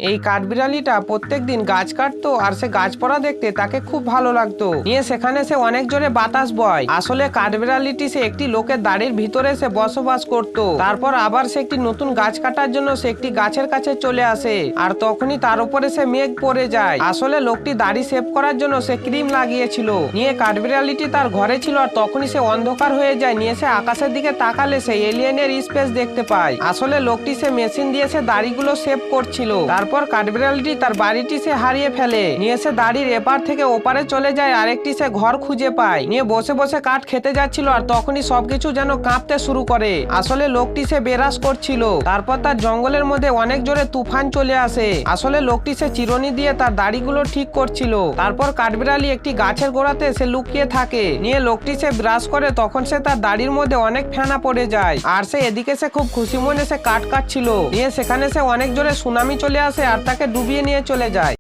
এই কাঠবিড়ালিটা প্রত্যেকদিন গাছ কাটতো আর সে গাছ পড়া দেখতে তাকে খুব ভালো লাগতো। নিয়ে সেখানে সে অনেক জোরে বাতাস বয়। আসলে কাঠবিড়ালিটি সে একটি লোকের দাড়ির ভিতরে সে বসবাস করত। তারপর আবার সে একটি নতুন গাছ কাটার জন্য সে একটি গাছের কাছে চলে আসে, আর তখনই তার উপরে সে মেঘ পড়ে যায়। আসলে লোকটি দাড়ি সেভ করার জন্য সে ক্রিম লাগিয়েছিল। নিয়ে কাঠবিড়ালিটি তার ঘরে ছিল, আর তখনই সে অন্ধকার হয়ে যায়। নিয়ে সে আকাশের দিকে তাকালে সে এলিয়েনের স্পেস দেখতে পায়। আসলে লোকটি সে মেশিন দিয়ে সে দাড়িগুলো সেভ করছিল। তারপর কাঠবিড়ালিটি তার বাড়িটি সে হারিয়ে ফেলে। নিয়ে সে দাড়ির এপার থেকে ওপারে চলে যায়, আরেকটি সে ঘর খুঁজে পায়। নিয়ে বসে বসে কাঠ খেতে যাচ্ছিল, আর তখনই সবকিছু যেন কাঁপতে শুরু করে। আসলে লোকটি সে বেরাস করছিল। তারপর তার জঙ্গলের মধ্যে অনেক জোরে তুফান চলে আসে। আসলে লোকটি সে চিরুনি দিয়ে তার দাড়িগুলো ঠিক করছিল। তারপর কাঠবিড়ালি একটি গাছের গোড়াতে সে লুকিয়ে থাকে। নিয়ে লোকটি সে ব্রাশ করে, তখন সে তার দাড়ির মধ্যে অনেক ফেনা পড়ে যায়। আর সে এদিকে সে খুব খুশি মনে সে কাঠ কাটছিল। নিয়ে সেখানে সে অনেক জোরে সুনামি চলে আসে আর তাকে ডুবিয়ে নিয়ে চলে যায়।